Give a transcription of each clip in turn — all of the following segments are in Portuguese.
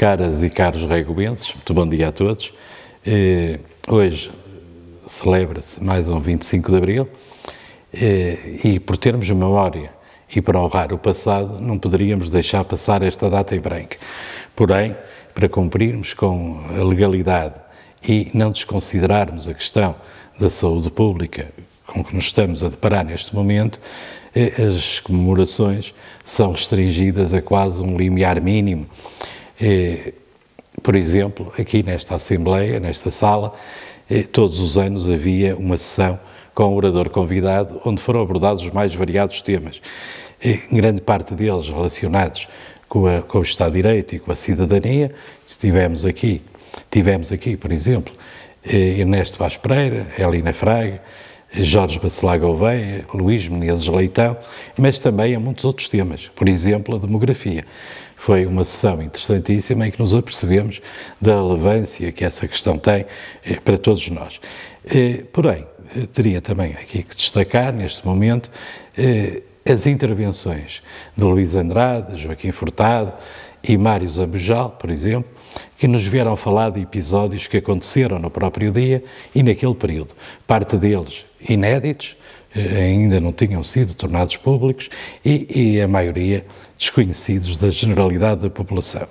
Caras e caros regoenses, muito bom dia a todos. Hoje celebra-se mais um 25 de Abril e por termos memória e para honrar o passado não poderíamos deixar passar esta data em branco. Porém, para cumprirmos com a legalidade e não desconsiderarmos a questão da saúde pública com que nos estamos a deparar neste momento, as comemorações são restringidas a quase um limiar mínimo. Por exemplo, aqui nesta Assembleia, nesta sala, todos os anos havia uma sessão com o orador convidado, onde foram abordados os mais variados temas, grande parte deles relacionados com o Estado de Direito e com a cidadania. Tivemos aqui, por exemplo, Ernesto Vaz Pereira, Helena Fraga, Jorge Bacelar Gouveia, Luís Menezes Leitão, mas também a muitos outros temas, por exemplo, a demografia. Foi uma sessão interessantíssima em que nos apercebemos da relevância que essa questão tem para todos nós. Porém, teria também aqui que destacar, neste momento, as intervenções de Luís Andrade, Joaquim Furtado e Mário Zambujal, por exemplo, que nos vieram falar de episódios que aconteceram no próprio dia e naquele período. Parte deles inéditos, ainda não tinham sido tornados públicos e a maioria desconhecidos da generalidade da população.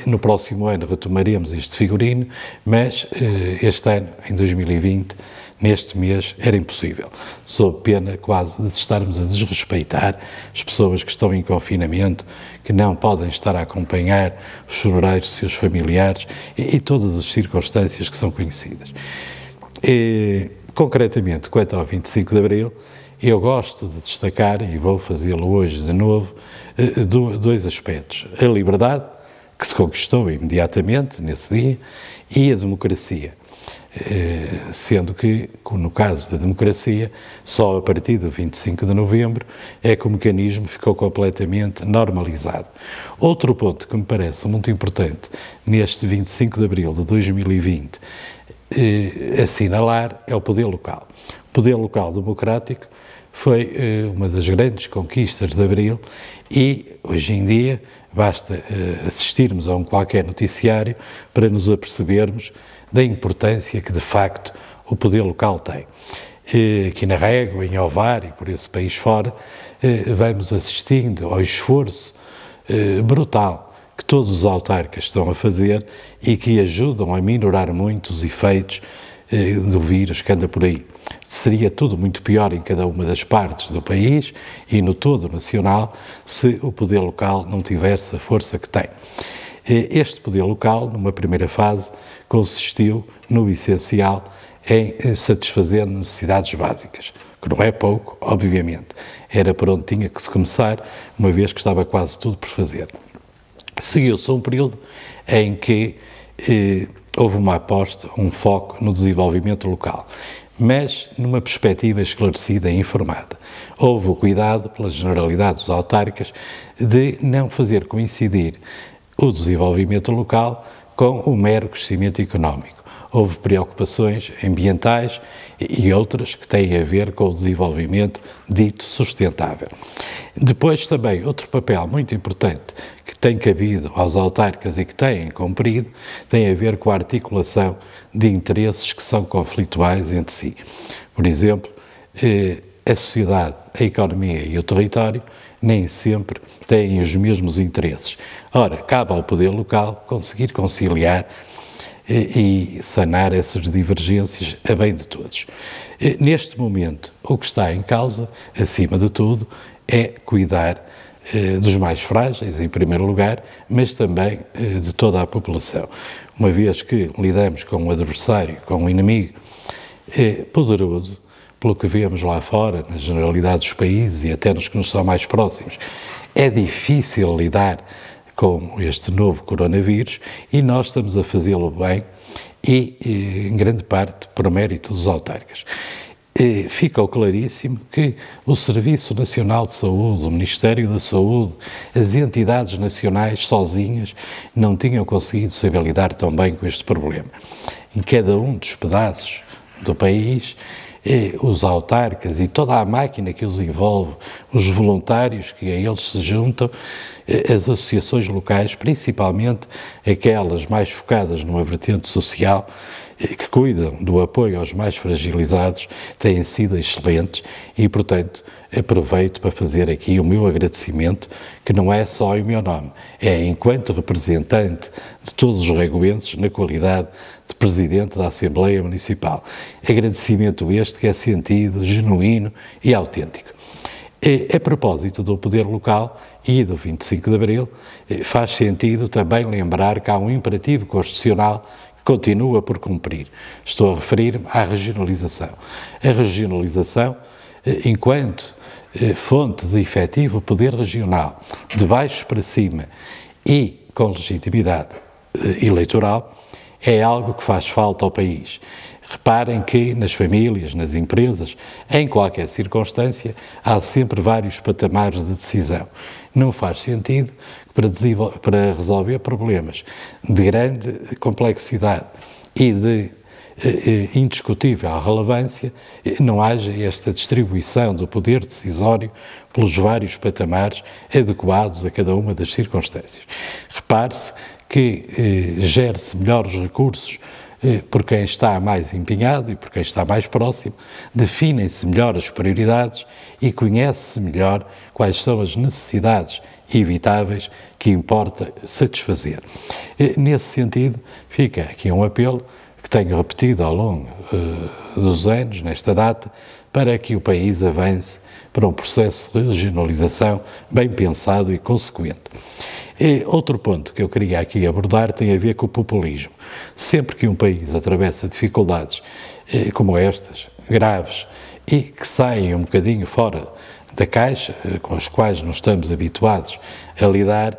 No próximo ano retomaremos este figurino, mas este ano, em 2020, neste mês, era impossível, sob pena quase de estarmos a desrespeitar as pessoas que estão em confinamento, que não podem estar a acompanhar os funerais dos seus familiares e todas as circunstâncias que são conhecidas. Concretamente, quanto ao 25 de Abril, eu gosto de destacar, e vou fazê-lo hoje de novo, dois aspectos. A liberdade, que se conquistou imediatamente nesse dia, e a democracia. Sendo que, no caso da democracia, só a partir do 25 de novembro é que o mecanismo ficou completamente normalizado. Outro ponto que me parece muito importante neste 25 de abril de 2020 assinalar é o poder local. O poder local democrático foi uma das grandes conquistas de abril e, hoje em dia, basta assistirmos a um qualquer noticiário para nos apercebermos da importância que, de facto, o poder local tem. Aqui na Régua, em Ovar e por esse país fora, vamos assistindo ao esforço brutal que todos os autarcas estão a fazer e que ajudam a minorar muito os efeitos do vírus que anda por aí. Seria tudo muito pior em cada uma das partes do país e no todo nacional se o poder local não tivesse a força que tem. Este poder local, numa primeira fase, consistiu no essencial em satisfazer necessidades básicas, que não é pouco, obviamente. Era por onde tinha que se começar, uma vez que estava quase tudo por fazer. Seguiu-se um período em que houve uma aposta, um foco no desenvolvimento local, mas numa perspectiva esclarecida e informada. Houve o cuidado, pela generalidade dos autarcas, de não fazer coincidir o desenvolvimento local com o mero crescimento económico. Houve preocupações ambientais e outras que têm a ver com o desenvolvimento dito sustentável. Depois também outro papel muito importante que tem cabido aos autarcas e que têm cumprido tem a ver com a articulação de interesses que são conflituais entre si. Por exemplo, a sociedade, a economia e o território nem sempre têm os mesmos interesses. Ora, cabe ao poder local conseguir conciliar e sanar essas divergências a bem de todos. Neste momento, o que está em causa, acima de tudo, é cuidar dos mais frágeis, em primeiro lugar, mas também de toda a população. Uma vez que lidamos com um adversário, com um inimigo poderoso, pelo que vemos lá fora, na generalidade dos países e até nos que nos são mais próximos, é difícil lidar com este novo coronavírus e nós estamos a fazê-lo bem e, em grande parte, por mérito dos autarcas. Ficou claríssimo que o Serviço Nacional de Saúde, o Ministério da Saúde, as entidades nacionais sozinhas não tinham conseguido saber lidar tão bem com este problema. Em cada um dos pedaços do país os autarcas e toda a máquina que os envolve, os voluntários que a eles se juntam, as associações locais, principalmente aquelas mais focadas numa vertente social, que cuidam do apoio aos mais fragilizados, têm sido excelentes e, portanto, aproveito para fazer aqui o meu agradecimento, que não é só em meu nome, é enquanto representante de todos os regoenses na qualidade de Presidente da Assembleia Municipal. Agradecimento este que é sentido, genuíno e autêntico. A propósito do poder local e do 25 de Abril, faz sentido também lembrar que há um imperativo constitucional que continua por cumprir. Estou a referir-me à regionalização. A regionalização, enquanto fonte de efetivo poder regional, de baixo para cima e com legitimidade eleitoral, é algo que faz falta ao país. Reparem que nas famílias, nas empresas, em qualquer circunstância, há sempre vários patamares de decisão. Não faz sentido que para resolver problemas de grande complexidade e de indiscutível relevância, não haja esta distribuição do poder decisório pelos vários patamares adequados a cada uma das circunstâncias. Repare-se que gere-se melhor os recursos por quem está mais empenhado e por quem está mais próximo, definem-se melhor as prioridades e conhece-se melhor quais são as necessidades evitáveis que importa satisfazer. Nesse sentido, fica aqui um apelo que tenho repetido ao longo dos anos, nesta data, para que o país avance para um processo de regionalização bem pensado e consequente. Outro ponto que eu queria aqui abordar tem a ver com o populismo. Sempre que um país atravessa dificuldades como estas, graves, e que saem um bocadinho fora da caixa, com as quais não estamos habituados a lidar,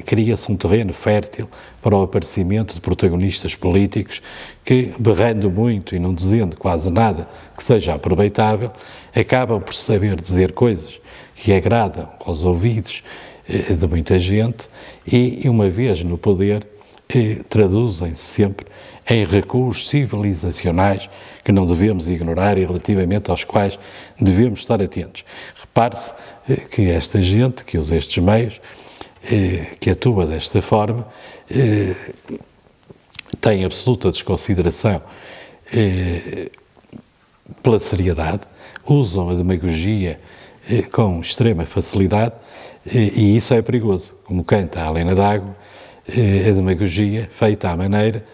cria-se um terreno fértil para o aparecimento de protagonistas políticos que, berrando muito e não dizendo quase nada que seja aproveitável, acabam por saber dizer coisas que agradam aos ouvidos de muita gente e, uma vez no poder, traduzem-se sempre em recuos civilizacionais que não devemos ignorar e relativamente aos quais devemos estar atentos. Repare-se que esta gente, que usa estes meios, que atua desta forma, tem absoluta desconsideração pela seriedade, usam a demagogia com extrema facilidade e isso é perigoso. Como canta a Helena d'Água, a demagogia feita à maneira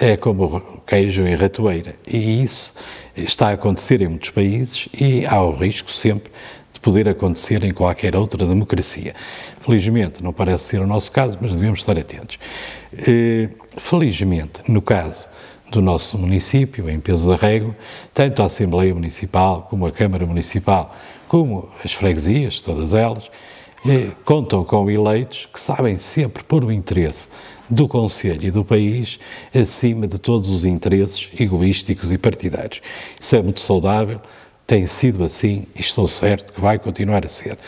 é como queijo em ratoeira e isso está a acontecer em muitos países e há o risco sempre de poder acontecer em qualquer outra democracia. Felizmente não parece ser o nosso caso, mas devemos estar atentos. Felizmente, no caso do nosso município, em Peso da Régua, tanto a Assembleia Municipal como a Câmara Municipal, como as freguesias, todas elas, contam com eleitos que sabem sempre pôr o interesse do Conselho e do país acima de todos os interesses egoísticos e partidários. Isso é muito saudável, tem sido assim e estou certo que vai continuar a ser.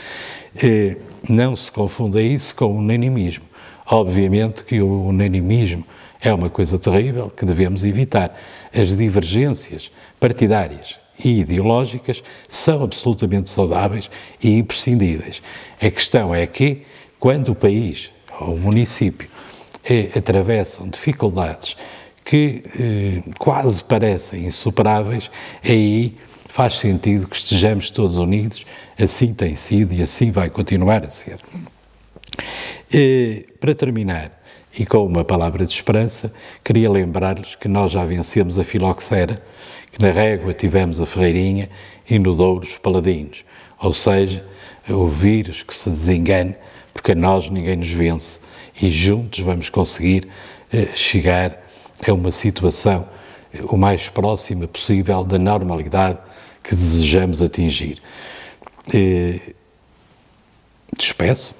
Não se confunda isso com o unanimismo. Obviamente que o unanimismo é uma coisa terrível que devemos evitar. As divergências partidárias e ideológicas são absolutamente saudáveis e imprescindíveis. A questão é que, quando o país ou o município atravessam dificuldades que quase parecem insuperáveis, aí faz sentido que estejamos todos unidos, assim tem sido e assim vai continuar a ser. Para terminar, e com uma palavra de esperança, queria lembrar-lhes que nós já vencemos a filoxera, que na Régua tivemos a Ferreirinha e no Douro os Paladinos, ou seja, o vírus que se desengane, porque a nós ninguém nos vence e juntos vamos conseguir chegar a uma situação o mais próxima possível da normalidade que desejamos atingir. Despeço,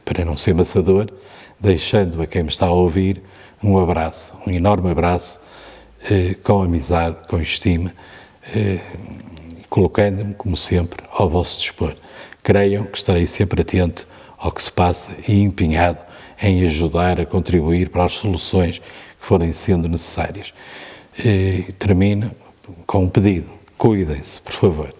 para não ser maçador, deixando a quem me está a ouvir um abraço, um enorme abraço, com amizade, com estima, colocando-me, como sempre, ao vosso dispor. Creiam que estarei sempre atento ao que se passa e empenhado em ajudar a contribuir para as soluções que forem sendo necessárias. Termino com um pedido. Cuidem-se, por favor.